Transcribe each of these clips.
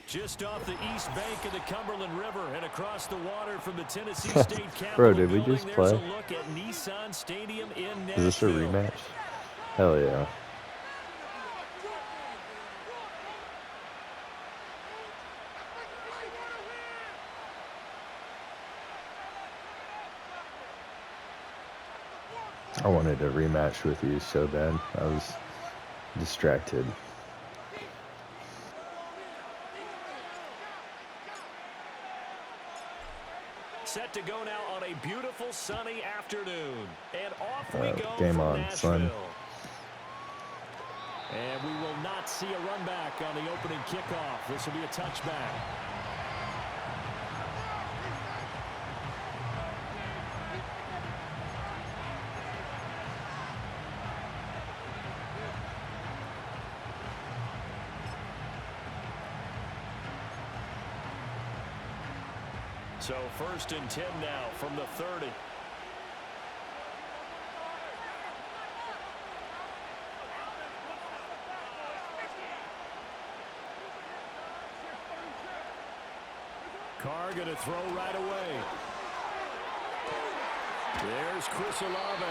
Just off the east bank of the Cumberland River and across the water from the Tennessee State Capitol Bro, did we building, just there's play? a look at Nissan Stadium in Nashville. Is this a rematch? Hell yeah. I wanted a rematch with you so bad. I was distracted. Set to go now on a beautiful sunny afternoon. And off we go game from on, Nashville. son. And we will not see a run back on the opening kickoff. This will be a touchback. So 1st and 10 now from the 30. Carr going to throw right away. There's Chris Olave.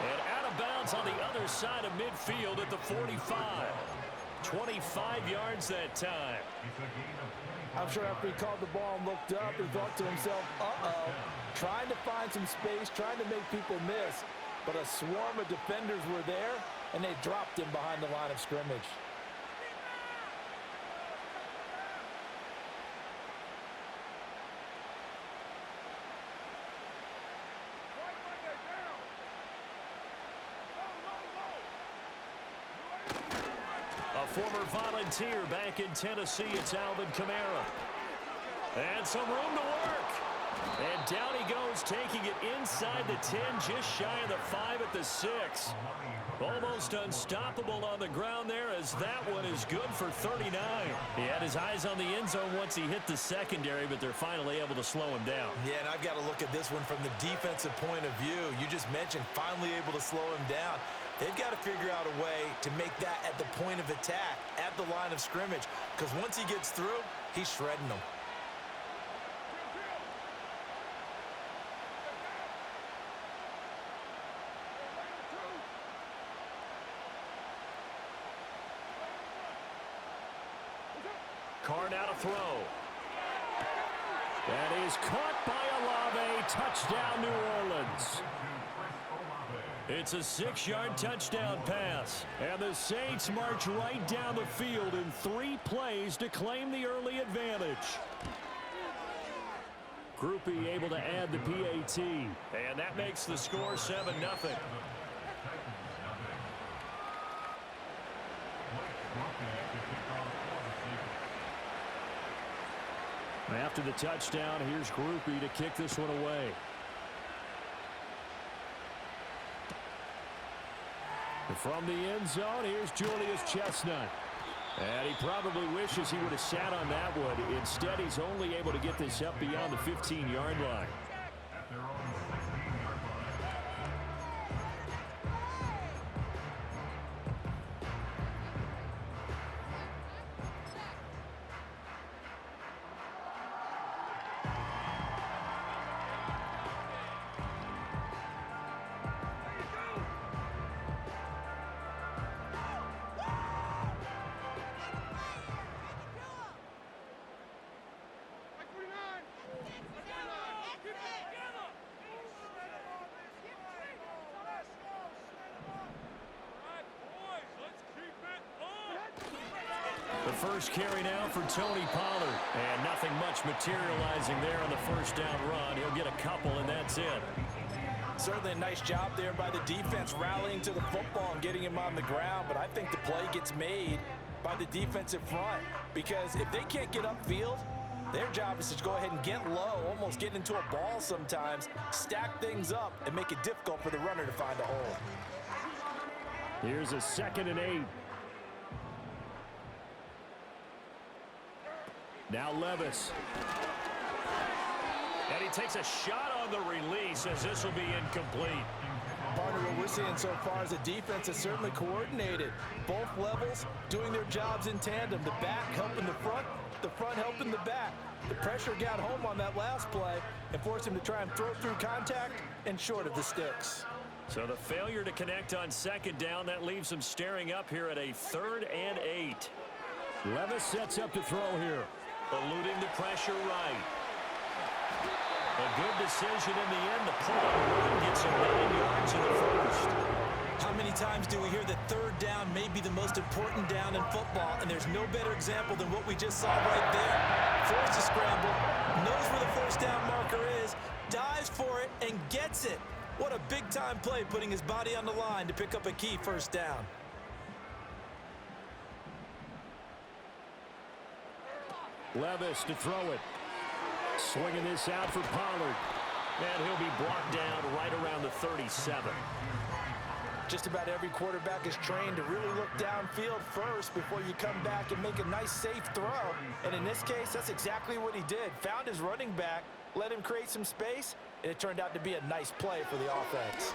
And out of bounds on the other side of midfield at the 45. 25 yards that time. I'm sure after he called the ball and looked up, he thought to himself, uh-oh, trying to find some space, trying to make people miss. But a swarm of defenders were there, and they dropped him behind the line of scrimmage. Former Volunteer back in Tennessee, it's Alvin Kamara. And some room to work. And down he goes, taking it inside the 10, just shy of the 5 at the 6. Almost unstoppable on the ground there, as that one is good for 39. He had his eyes on the end zone once he hit the secondary, but they're finally able to slow him down. Yeah, and I've got to look at this one from the defensive point of view. You just mentioned finally able to slow him down. They've got to figure out a way to make that at the point of attack, at the line of scrimmage, because once he gets through, he's shredding them. Carr now to throw. That is caught by Olave. Touchdown, New Orleans. It's a 6-yard touchdown pass. And the Saints march right down the field in 3 plays to claim the early advantage. Groupie able to add the PAT. And that makes the score 7-0. After the touchdown, here's Groupie to kick this one away. From the end zone, here's Julius Chestnut. And he probably wishes he would have sat on that one. Instead, he's only able to get this up beyond the 15-yard line. The first carry now for Tony Pollard. And nothing much materializing there on the first down run. He'll get a couple, and that's it. Certainly a nice job there by the defense rallying to the football and getting him on the ground. But I think the play gets made by the defensive front. Because if they can't get upfield, their job is to go ahead and get low, almost get into a ball sometimes, stack things up, and make it difficult for the runner to find a hole. Here's a 2nd and 8. Now Levis. And he takes a shot on the release as this will be incomplete. Partner, what we're seeing so far is the defense is certainly coordinated. Both levels this, doing their jobs in tandem. The back helping the front helping the back. The pressure got home on that last play and forced him to try and throw through contact and short of the sticks. So the failure to connect on second down, that leaves him staring up here at a 3rd and 8. Levis sets up to throw here. Eluding the pressure right. A good decision in the end. The pull-up run gets him 9 yards in the first. How many times do we hear that 3rd down may be the most important down in football, and there's no better example than what we just saw right there. Forced to scramble, knows where the first down marker is, dives for it, and gets it. What a big-time play, putting his body on the line to pick up a key first down. Levis to throw it. Swinging this out for Pollard. And he'll be brought down right around the 37. Just about every quarterback is trained to really look downfield first before you come back and make a nice, safe throw. And in this case, that's exactly what he did. Found his running back, let him create some space, and it turned out to be a nice play for the offense.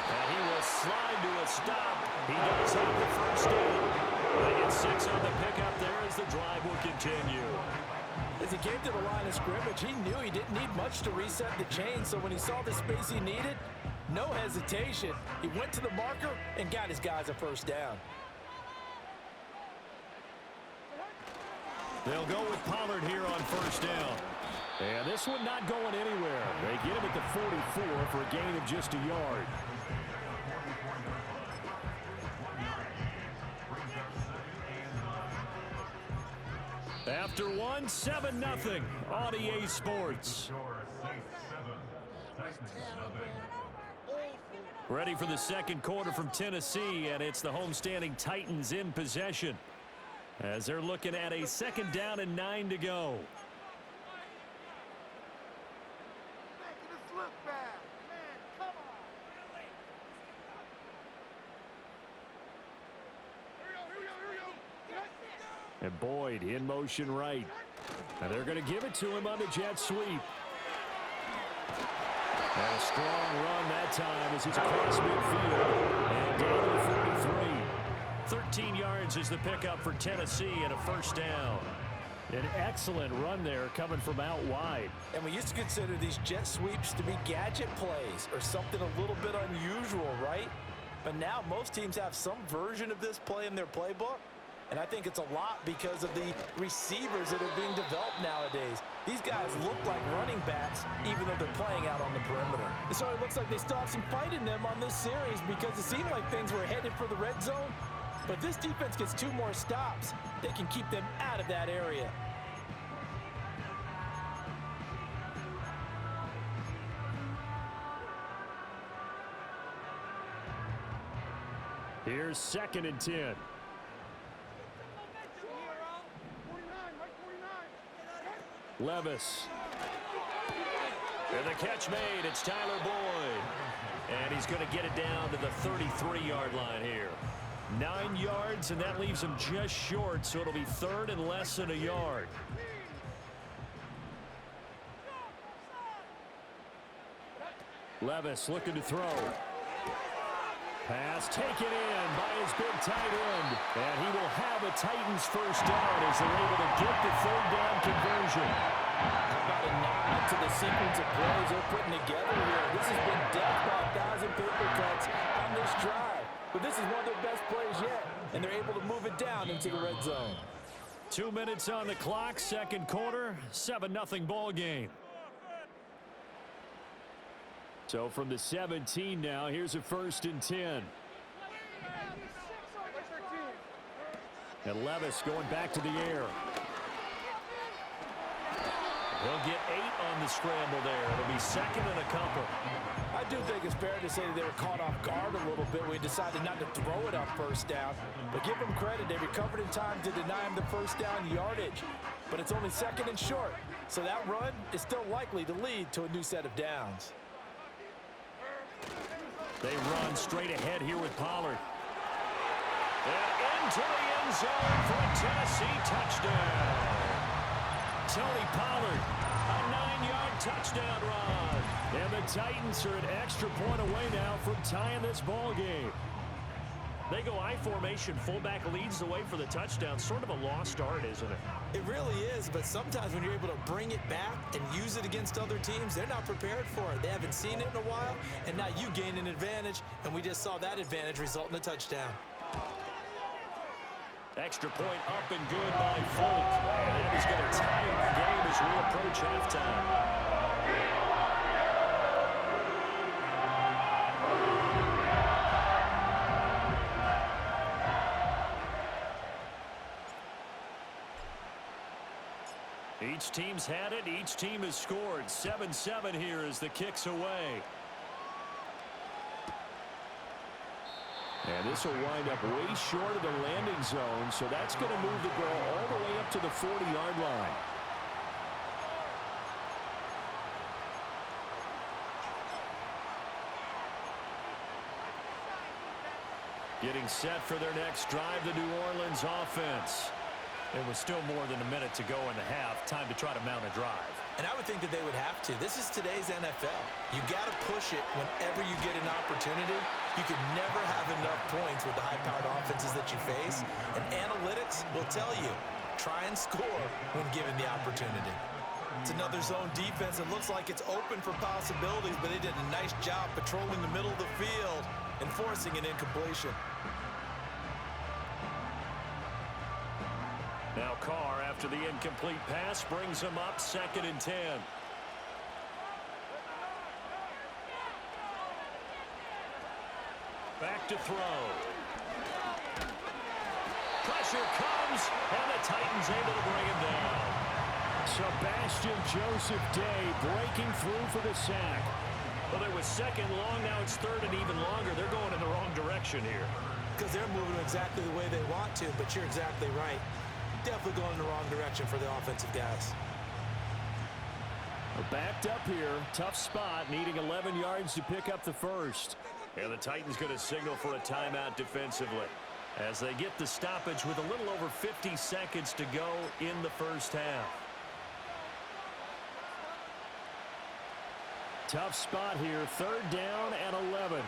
And he will slide to a stop. He does have the first down. They get 6 on the pickup there as the drive will continue. As he came to the line of scrimmage, he knew he didn't need much to reset the chain, so when he saw the space he needed, no hesitation. He went to the marker and got his guys a first down. They'll go with Pollard here on first down. And this one not going anywhere. They get him at the 44 for a gain of just a yard. After one, 7-0 on EA Sports. Ready for the second quarter from Tennessee, and it's the homestanding Titans in possession as they're looking at a 2nd down and 9 to go. And Boyd in motion right. And they're going to give it to him on the jet sweep. And a strong run that time as he's across midfield. And down to the 43. 13 yards is the pickup for Tennessee and a first down. An excellent run there coming from out wide. And we used to consider these jet sweeps to be gadget plays or something a little bit unusual, right? But now most teams have some version of this play in their playbook. And I think it's a lot because of the receivers that are being developed nowadays. These guys look like running backs even though they're playing out on the perimeter. So it looks like they still have some fight in them on this series because it seemed like things were headed for the red zone. But this defense gets 2 more stops. They can keep them out of that area. Here's 2nd and 10. Levis. And the catch made. It's Tyler Boyd. And he's going to get it down to the 33-yard line here. 9 yards, and that leaves him just short, so it'll be 3rd and less than a yard. Levis looking to throw. Pass taken in by his big tight end. And he will have a Titans first down as they're able to get the 3rd down conversion. How about a nod to the sequence of plays they're putting together here? This has been death by 1,000 paper cuts on this drive. But this is one of their best plays yet, and they're able to move it down into the red zone. 2 minutes on the clock, second quarter, 7-0 ball game. So from the 17 now, here's a 1st and 10. And Levis going back to the air. He'll get 8 on the scramble there. It'll be 2nd and a couple. I do think it's fair to say that they were caught off guard a little bit when he decided not to throw it on first down. But give them credit, they recovered in time to deny him the first down yardage. But it's only 2nd and short, so that run is still likely to lead to a new set of downs. They run straight ahead here with Pollard. And into the end zone for a Tennessee touchdown. Tony Pollard, a 9-yard touchdown run. And the Titans are an extra point away now from tying this ball game. They go I formation. Fullback leads the way for the touchdown. Sort of a lost art, isn't it? It really is, but sometimes when you're able to bring it back and use it against other teams, they're not prepared for it. They haven't seen it in a while, and now you gain an advantage, and we just saw that advantage result in a touchdown. Extra point up and good by Folk. And that is going to tie our game as we approach halftime. Each team's had it. Each team has scored. 7-7 here as the kick's away. And this will wind up way short of the landing zone, so that's going to move the ball all the way up to the 40-yard line. Getting set for their next drive, the New Orleans offense. It was still more than a minute to go in the half. Time to try to mount a drive. And I would think that they would have to. This is today's NFL. You got to push it whenever you get an opportunity. You can never have enough points with the high-powered offenses that you face. And analytics will tell you, try and score when given the opportunity. It's another zone defense. It looks like it's open for possibilities, but they did a nice job patrolling the middle of the field and forcing an incompletion. Now Carr, after the incomplete pass, brings him up 2nd and 10. Back to throw. Pressure comes, and the Titans able to bring him down. Sebastian Joseph Day breaking through for the sack. Well, it was 2nd long, now it's 3rd and even longer. They're going in the wrong direction here. Because they're moving exactly the way they want to, but you're exactly right. Definitely going in the wrong direction for the offensive guys. Backed up here, tough spot, needing 11 yards to pick up the first. And the Titans going to signal for a timeout defensively as they get the stoppage with a little over 50 seconds to go in the first half. Tough spot here, 3rd down and 11.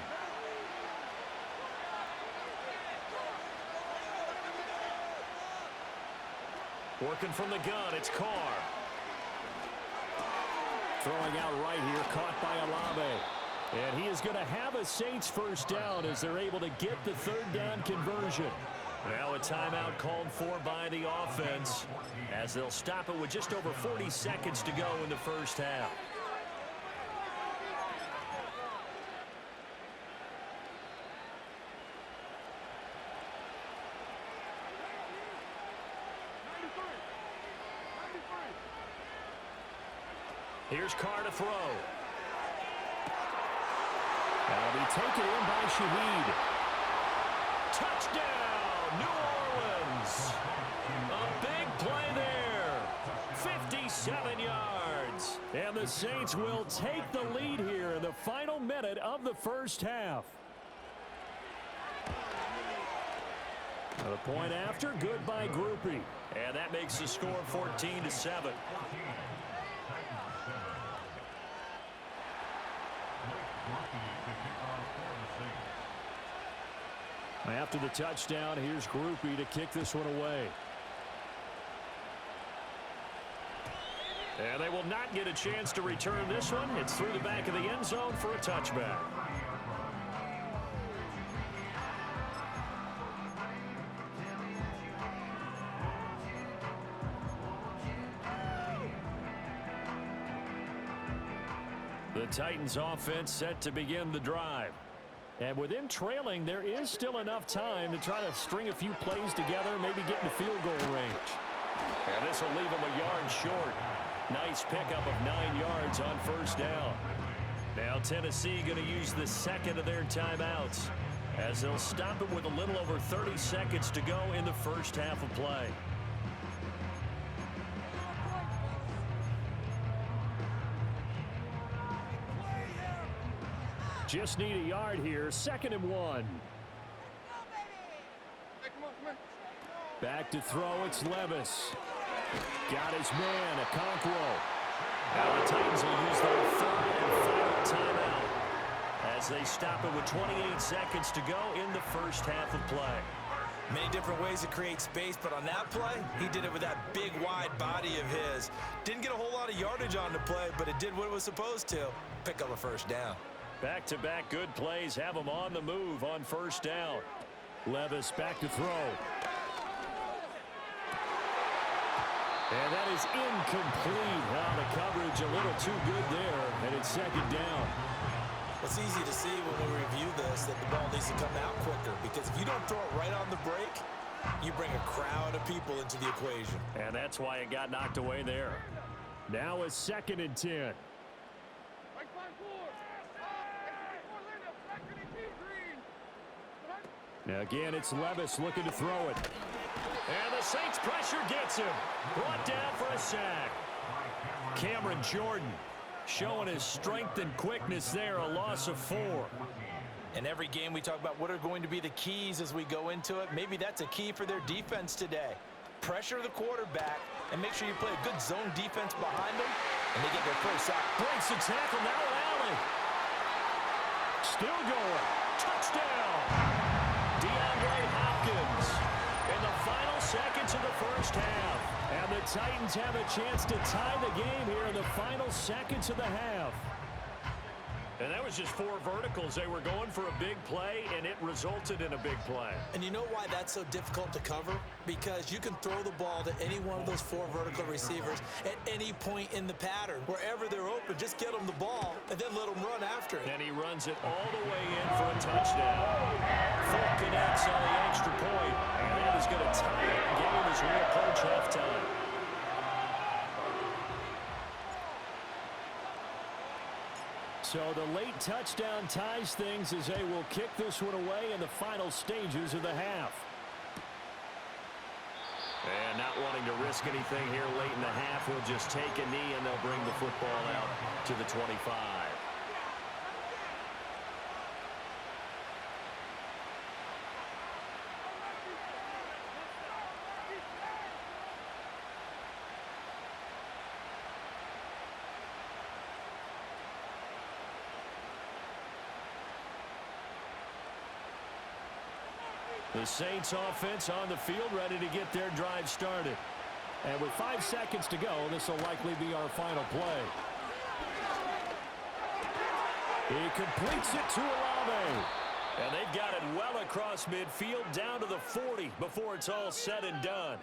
Working from the gun, it's Carr. Throwing out right here, caught by Olave. And he is going to have a Saints first down as they're able to get the 3rd down conversion. Now a timeout called for by the offense as they'll stop it with just over 40 seconds to go in the first half. Here's Carr to throw. That'll be taken in by Shaheed. Touchdown, New Orleans. A big play there. 57 yards. And the Saints will take the lead here in the final minute of the first half. A point after, good by Groupie. And that makes the score 14-7. After the touchdown, here's Groupie to kick this one away. And they will not get a chance to return this one. It's through the back of the end zone for a touchback. The Titans offense set to begin the drive. And with them trailing, there is still enough time to try to string a few plays together, maybe get in the field goal range. And this will leave them a yard short. Nice pickup of 9 yards on first down. Now Tennessee going to use the 2nd of their timeouts as they'll stop it with a little over 30 seconds to go in the first half of play. Just need a yard here. 2nd and 1. Back to throw. It's Levis. Got his man, Okonkwo. Now the Titans will use their 3rd and final timeout as they stop it with 28 seconds to go in the first half of play. Many different ways to create space, but on that play, he did it with that big, wide body of his. Didn't get a whole lot of yardage on the play, but it did what it was supposed to. Pick up a first down. Back-to-back good plays have him on the move on first down. Levis back to throw. And that is incomplete. Well, the coverage a little too good there, and it's second down. It's easy to see when we review this that the ball needs to come out quicker, because if you don't throw it right on the break, you bring a crowd of people into the equation. And that's why it got knocked away there. Now a 2nd and 10. Now again, it's Levis looking to throw it. And the Saints pressure gets him. Brought down for a sack. Cameron Jordan showing his strength and quickness there, a loss of 4. In every game we talk about what are going to be the keys as we go into it. Maybe that's a key for their defense today. Pressure the quarterback and make sure you play a good zone defense behind them, and they get their first sack. Breaks the tackle, now Allen. Still going. Touchdown. DeAndre Hopkins in the final seconds of the first half. And the Titans have a chance to tie the game here in the final seconds of the half. And that was just 4 verticals. They were going for a big play, and it resulted in a big play. And you know why that's so difficult to cover? Because you can throw the ball to any one of those 4 vertical receivers at any point in the pattern. Wherever they're open, just get them the ball and then let them run after it. And he runs it all the way in for a touchdown. Full connects on the extra point, and that is going to tie the game as we approach halftime. So the late touchdown ties things as they will kick this one away in the final stages of the half. And not wanting to risk anything here late in the half, will just take a knee and they'll bring the football out to the 25. The Saints offense on the field ready to get their drive started. And with 5 seconds to go, this will likely be our final play. He completes it to Olave. And they've got it well across midfield down to the 40 before it's all said and done.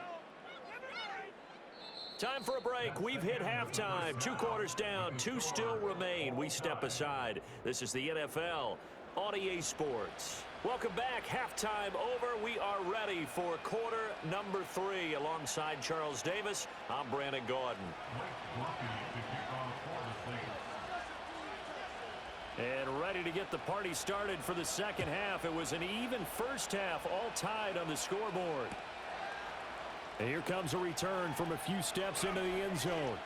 Time for a break. We've hit halftime. 2 quarters down, 2 still remain. We step aside. This is the NFL on EA Sports. Welcome back. Halftime over. We are ready for quarter number 3. Alongside Charles Davis, I'm Brandon Gaudin. And ready to get the party started for the second half. It was an even first half, all tied on the scoreboard. And here comes a return from a few steps into the end zone.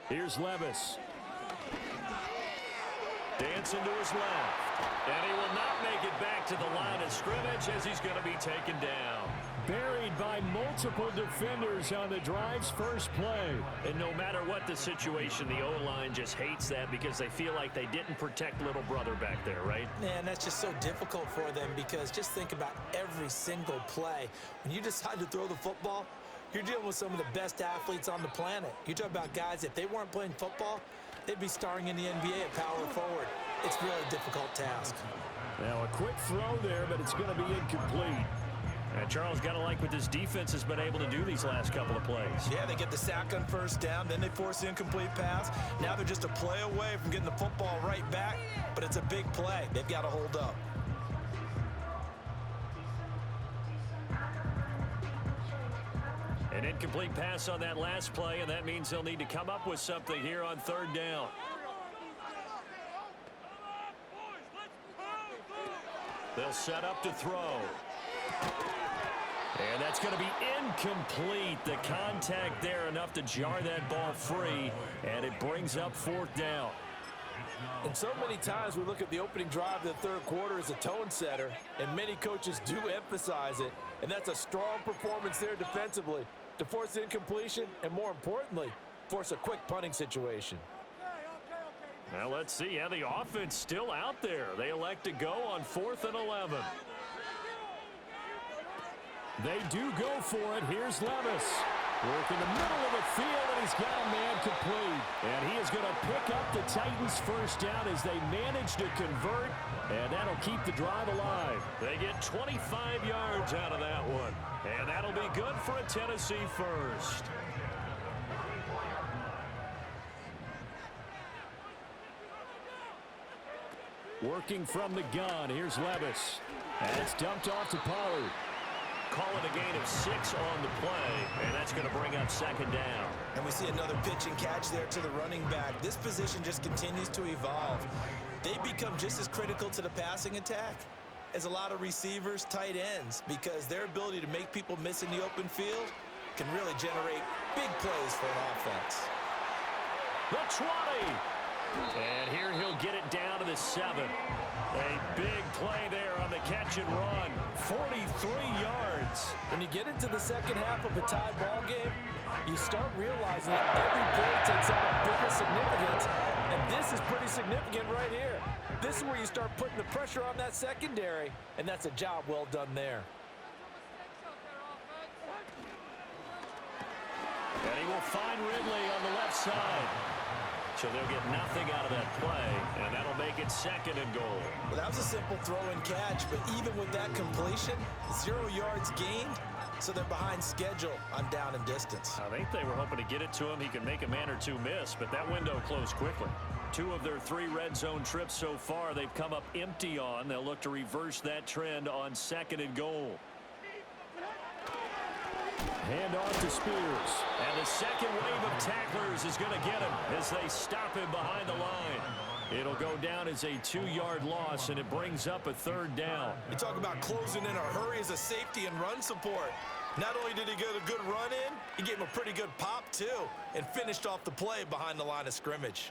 Here's Levis. Dancing to his left. And he will not make it back to the line of scrimmage as he's going to be taken down. Buried by multiple defenders on the drive's first play. And no matter what the situation, the O-line just hates that because they feel like they didn't protect little brother back there, right? Man, that's just so difficult for them because just think about every single play. When you decide to throw the football, you're dealing with some of the best athletes on the planet. You talk about guys, if they weren't playing football, they'd be starring in the NBA at power forward. It's really a difficult task. Now a quick throw there, but it's going to be incomplete. And Charles, got to like what this defense has been able to do these last couple of plays. Yeah, they get the sack on first down, then they force the incomplete pass. Now they're just a play away from getting the football right back, but it's a big play. They've got to hold up. An incomplete pass on that last play, and that means they'll need to come up with something here on third down. They'll set up to throw. And that's going to be incomplete. The contact there enough to jar that ball free, and it brings up 4th down. And so many times we look at the opening drive of the third quarter as a tone setter, and many coaches do emphasize it, and that's a strong performance there defensively to force incompletion and, more importantly, force a quick punting situation. Now let's see how the offense still out there. They elect to go on 4th and 11. They do go for it. Here's Levis. Work in the middle of the field, and he's got a man complete. And he is going to pick up the Titans' first down as they manage to convert, and that'll keep the drive alive. They get 25 yards out of that one, and that'll be good for a Tennessee first. Working from the gun, here's Levis. And it's dumped off to Pollard. Call it a gain of 6 on the play, and that's going to bring up 2nd down. And we see another pitch and catch there to the running back. This position just continues to evolve. They become just as critical to the passing attack as a lot of receivers, tight ends, because their ability to make people miss in the open field can really generate big plays for an offense. The 20. And here he'll get it down to the 7. A big play there on the catch and run. 43 yards. When you get into the second half of a tied ball game, you start realizing that every play takes on a bigger significance, and this is pretty significant right here. This is where you start putting the pressure on that secondary, and that's a job well done there. And he will find Ridley on the left side. So they'll get nothing out of that play, and that'll make it 2nd and goal. Well, that was a simple throw and catch, but even with that completion, 0 yards gained, so they're behind schedule on down and distance. I think they were hoping to get it to him. He could make a man or two miss, but that window closed quickly. 2 of their 3 red zone trips so far they've come up empty on. They'll look to reverse that trend on 2nd and goal. Hand off to Spears. And the second wave of tacklers is going to get him as they stop him behind the line. It'll go down as a 2-yard loss, and it brings up a 3rd down. You talk about closing in a hurry as a safety and run support. Not only did he get a good run in, he gave him a pretty good pop, too, and finished off the play behind the line of scrimmage.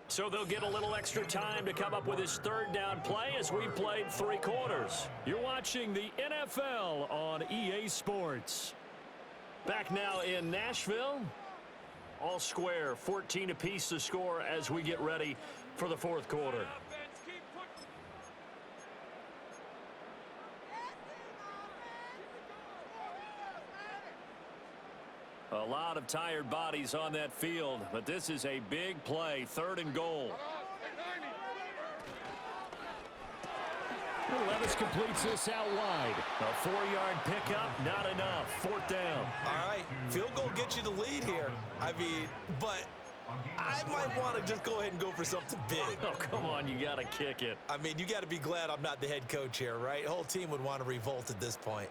So they'll get a little extra time to come up with his 3rd down play as we played 3 quarters. You're watching the NFL on EA Sports. Back now in Nashville. All square, 14 apiece to score as we get ready for the 4th quarter. A lot of tired bodies on that field, but this is a big play, 3rd and goal. Levis completes this out wide. A 4-yard pickup, not enough. 4th down. All right, field goal gets you the lead here. I mean, but I might want to just go ahead and go for something big. Oh, come on, you got to kick it. I mean, you got to be glad I'm not the head coach here, right? The whole team would want to revolt at this point.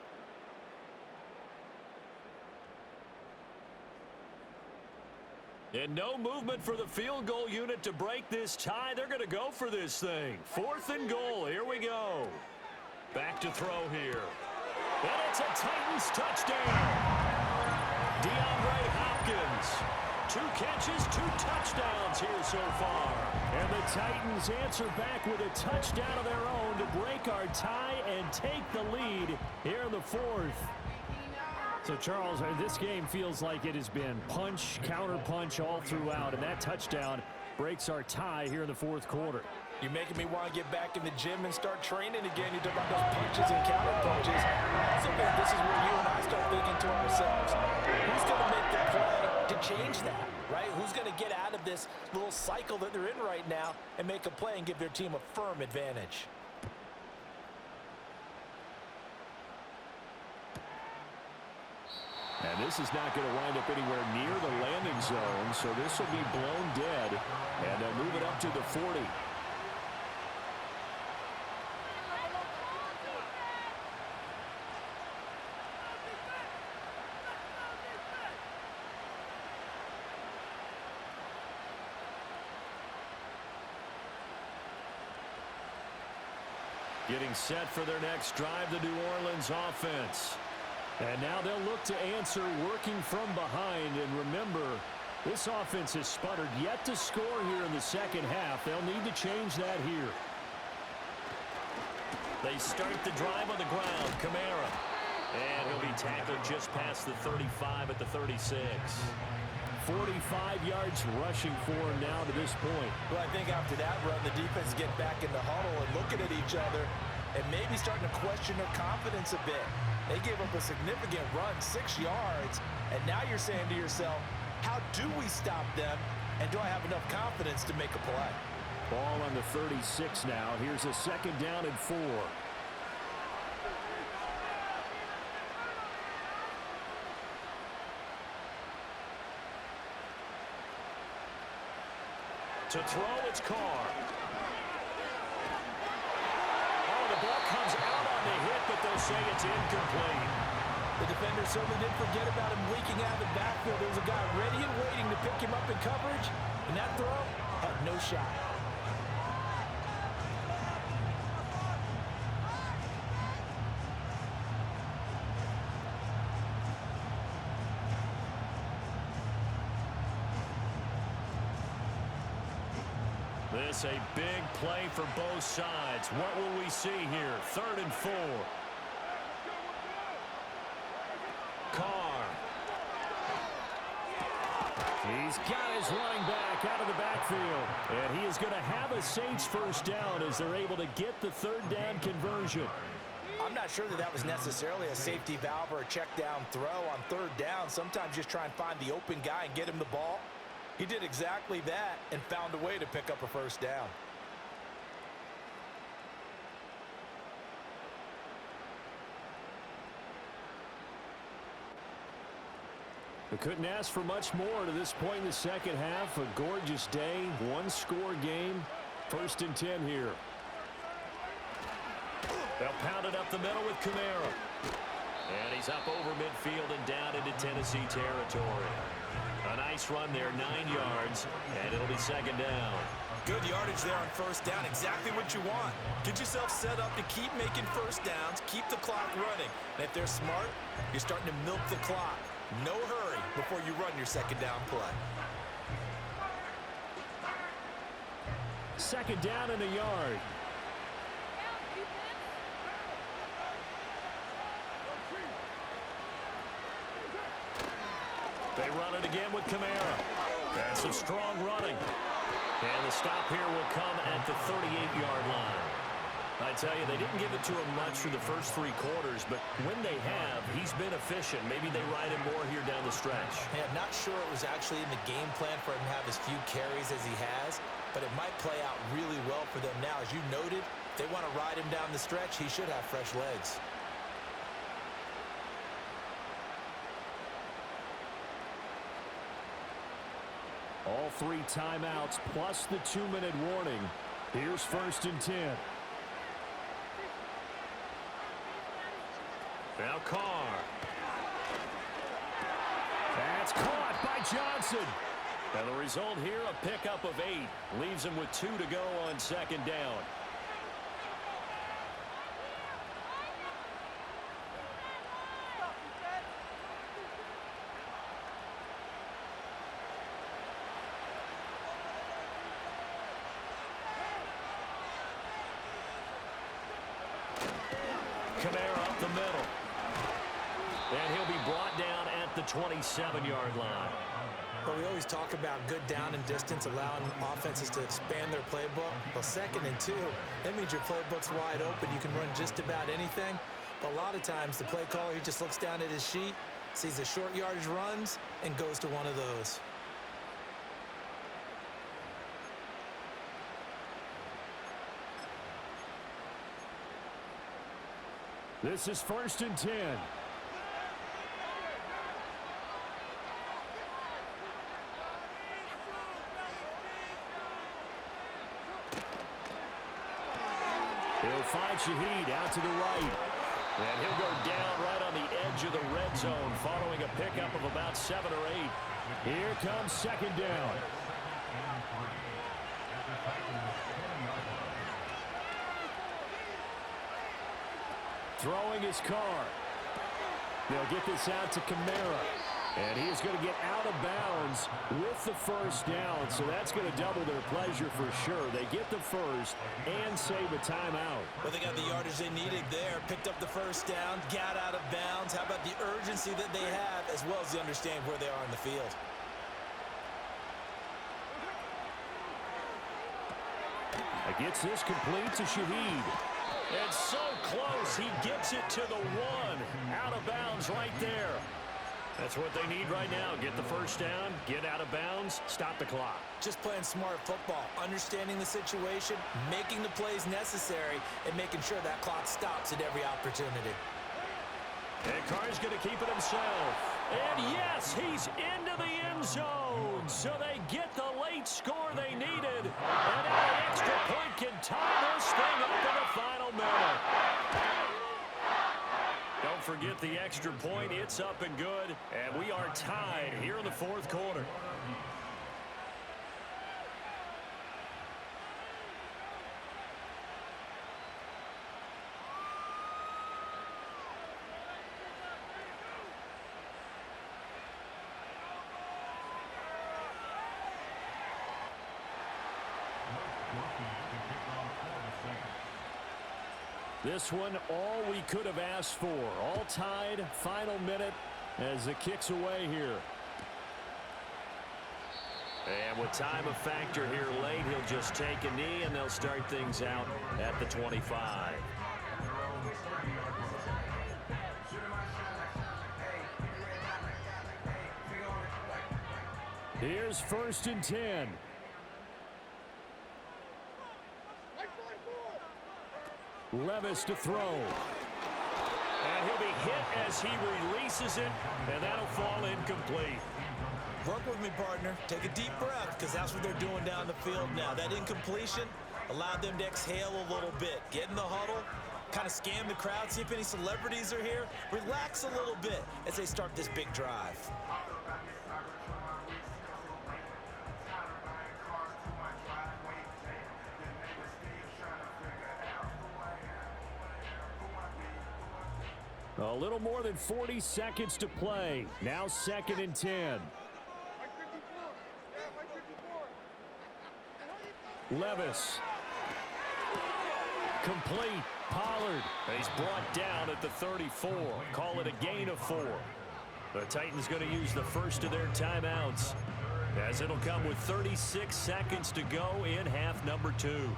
And no movement for the field goal unit to break this tie. They're going to go for this thing. 4th and goal. Here we go. Back to throw here. And it's a Titans touchdown. DeAndre Hopkins. 2 catches, 2 touchdowns here so far. And the Titans answer back with a touchdown of their own to break our tie and take the lead here in the 4th. So, Charles, this game feels like it has been punch, counter-punch all throughout, and that touchdown breaks our tie here in the 4th quarter. You're making me want to get back in the gym and start training again. You talk about those punches and counter-punches. I also think this is where you and I start thinking to ourselves, who's going to make the play to change that, right? Who's going to get out of this little cycle that they're in right now and make a play and give their team a firm advantage? And this is not going to wind up anywhere near the landing zone, so this will be blown dead, and they'll move it up to the 40. Getting set for their next drive, the New Orleans offense. And now they'll look to answer working from behind. And remember, this offense has sputtered yet to score here in the second half. They'll need to change that here. They start the drive on the ground. Kamara. And he'll be tackled just past the 35 at the 36. 45 yards rushing for him now to this point. Well, I think after that run, the defense get back in the huddle and looking at each other and maybe starting to question their confidence a bit. They gave up a significant run, 6 yards, and now you're saying to yourself, how do we stop them, and do I have enough confidence to make a play? Ball on the 36 now. Here's a second down and 4. To throw, it's Carr. Oh, the ball comes out on the hit, but they'll say it's incomplete. The defender certainly didn't forget about him leaking out of the backfield. There was a guy ready and waiting to pick him up in coverage, and that throw had no shot. This a big play for both sides. What will we see here? 3rd and 4. Carr. He's got his running back out of the backfield. And he is going to have a Saints first down as they're able to get the 3rd down conversion. I'm not sure that was necessarily a safety valve or a check down throw on 3rd down. Sometimes just try and find the open guy and get him the ball. He did exactly that and found a way to pick up a first down. They couldn't ask for much more to this point in the second half. A gorgeous day, one-score game. 1st and 10 here. They'll pound it up the middle with Kamara. And he's up over midfield and down into Tennessee territory. A nice run there, 9 yards, and it'll be 2nd down. Good yardage there on 1st down, exactly what you want. Get yourself set up to keep making first downs, keep the clock running. And if they're smart, you're starting to milk the clock. No hurry before you run your 2nd down play. 2nd down and a yard. They run it again with Kamara. And some strong running. And the stop here will come at the 38-yard line. I tell you, they didn't give it to him much for the first 3 quarters, but when they have, he's been efficient. Maybe they ride him more here down the stretch. Yeah, I'm not sure it was actually in the game plan for him to have as few carries as he has, but it might play out really well for them now. As you noted, if they want to ride him down the stretch, he should have fresh legs. All 3 timeouts plus the 2-minute warning. Here's 1st and 10. Now Carr. That's caught by Johnson. And the result here, a pickup of 8. Leaves him with 2 to go on 2nd down. Kamara up the middle. And he'll be brought down at the 27-yard line. But we always talk about good down and distance, allowing offenses to expand their playbook. Well, 2nd and 2, that means your playbook's wide open. You can run just about anything. But a lot of times, the play caller, he just looks down at his sheet, sees the short yardage runs, and goes to one of those. This is 1st and 10. He'll find Shaheed out to the right. And he'll go down right on the edge of the red zone following a pickup of about 7 or 8. Here comes 2nd down. throwing his car. They'll get this out to Kamara. And he is going to get out of bounds with the first down. So that's going to double their pleasure for sure. They get the first and save a timeout. Well, they got the yardage they needed there. Picked up the first down, got out of bounds. How about the urgency that they have, as well as the understanding where they are in the field? Gets this complete to Shaheed. And so close, he gets it to the one. Out of bounds right there. That's what they need right now. Get the first down, get out of bounds, stop the clock. Just playing smart football, understanding the situation, making the plays necessary, and making sure that clock stops at every opportunity. And Carr's going to keep it himself. And yes, he's into the end zone. So they get the late score they needed. And now an extra point can tie this thing up in the final minute. Don't forget the extra point. It's up and good. And we are tied here in the fourth quarter. This one, all we could have asked for. All tied, final minute as the kick's away here. And with time a factor here late, he'll just take a knee, and they'll start things out at the 25. Here's 1st and 10. Levis to throw. And he'll be hit as he releases it, and that'll fall incomplete. Work with me, partner. Take a deep breath, because that's what they're doing down the field now. That incompletion allowed them to exhale a little bit. Get in the huddle, kind of scan the crowd, see if any celebrities are here. Relax a little bit as they start this big drive. A little more than 40 seconds to play. Now 2nd and 10. Levis. Complete. Pollard. He's brought down at the 34. Call it a gain of 4. The Titans going to use the first of their timeouts, as it'll come with 36 seconds to go in half number 2.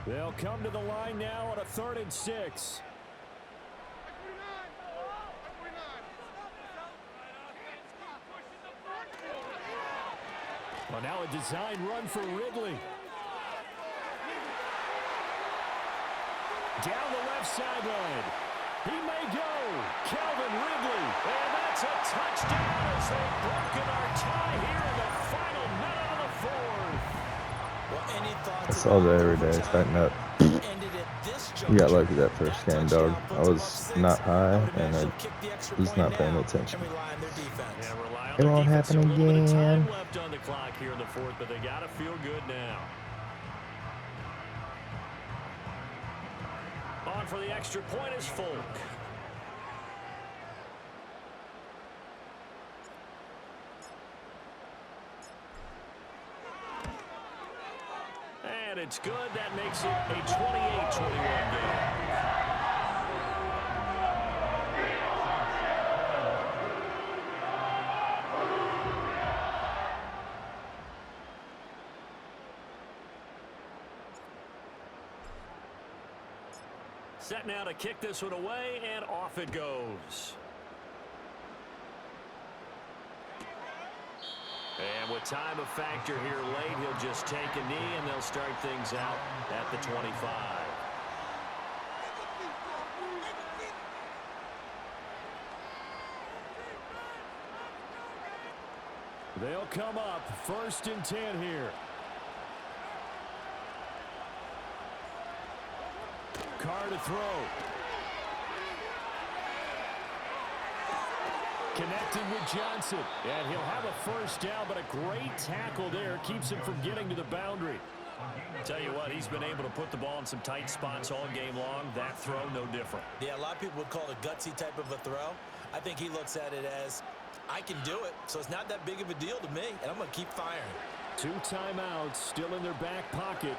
They'll come to the line now on a 3rd and 6. Well, now a design run for Ridley. Down the left sideline. He may go. Calvin Ridley. And that's a touchdown as they've broken our tie here in the final minute of the 4th. Well, any thoughts? I saw that every day, starting up. We got lucky that first game, dog. I was not high, and I was not paying attention. It won't happen again. Left on the clock here in the 4th, but they got to feel good now. On for the extra point is Folk. And it's good. That makes it a 28-21 game. Set now to kick this one away, and off it goes. And with time a factor here late, he'll just take a knee, and they'll start things out at the 25. They'll come up 1st and 10 here. Carr to throw. Connected with Johnson. And he'll have a first down, but a great tackle there keeps him from getting to the boundary. Tell you what, he's been able to put the ball in some tight spots all game long. That throw, no different. Yeah, a lot of people would call it a gutsy type of a throw. I think he looks at it as, I can do it, so it's not that big of a deal to me, and I'm going to keep firing. 2 timeouts still in their back pocket.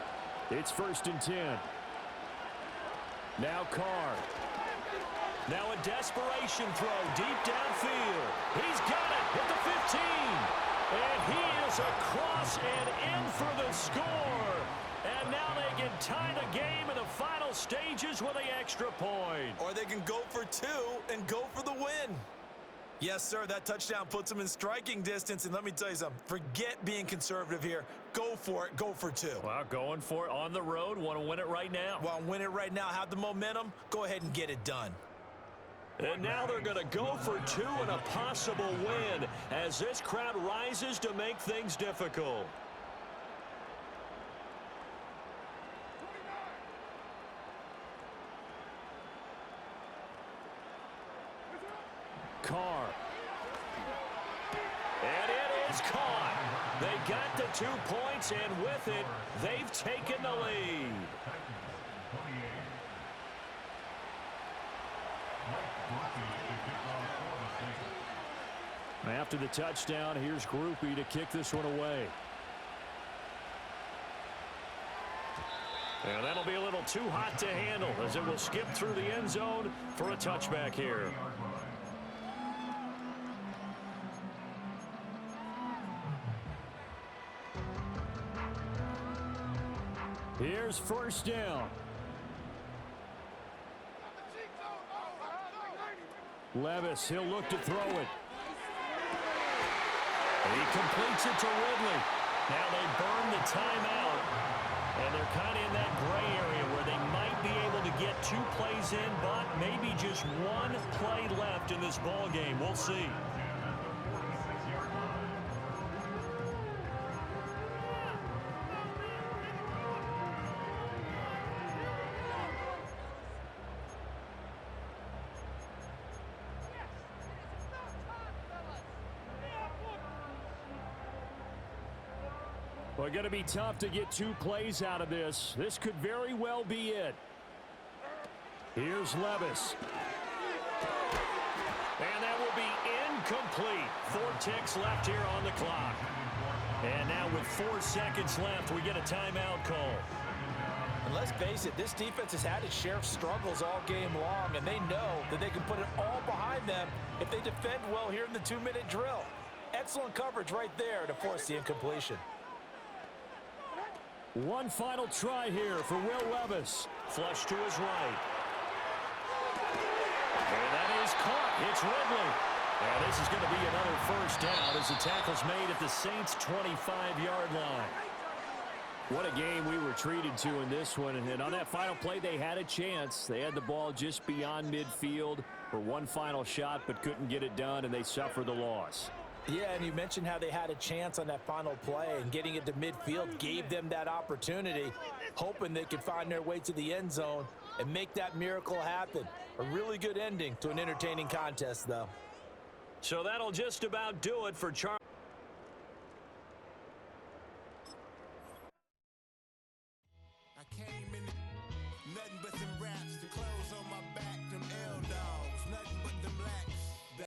It's 1st and 10. Now Carr. Now a desperation throw deep downfield. He's got it at the 15. And he is across and in for the score. And now they can tie the game in the final stages with the extra point. Or they can go for 2 and go for the win. Yes, sir, that touchdown puts them in striking distance. And let me tell you something, forget being conservative here. Go for it, go for 2. Well, going for it on the road. Want to win it right now. Well, win it right now, have the momentum. Go ahead and get it done. And now they're going to go for 2 and a possible win as this crowd rises to make things difficult. Carr. And it is caught. They got the 2 points, and with it, they've taken the lead. After the touchdown, here's Grupe to kick this one away. And that'll be a little too hot to handle as it will skip through the end zone for a touchback here. Here's 1st down. Levis, he'll look to throw it. He completes it to Ridley. Now they burn the timeout, and they're kind of in that gray area where they might be able to get 2 plays in, but maybe just 1 play left in this ball game. We'll see. Well, going to be tough to get 2 plays out of this. This could very well be it. Here's Levis. And that will be incomplete. 4 ticks left here on the clock. And now with 4 seconds left, we get a timeout call. And let's face it, this defense has had its share of struggles all game long, and they know that they can put it all behind them if they defend well here in the 2-minute drill. Excellent coverage right there to force the incompletion. 1 final try here for Will Levis. Flush to his right. And that is caught. It's Ridley. And this is going to be another 1st down as the tackle's made at the Saints' 25-yard line. What a game we were treated to in this one. And on that final play, they had a chance. They had the ball just beyond midfield for 1 final shot, but couldn't get it done, and they suffered the loss. Yeah, and you mentioned how they had a chance on that final play, and getting it to midfield gave them that opportunity, hoping they could find their way to the end zone and make that miracle happen. A really good ending to an entertaining contest, though. So that'll just about do it for Charles.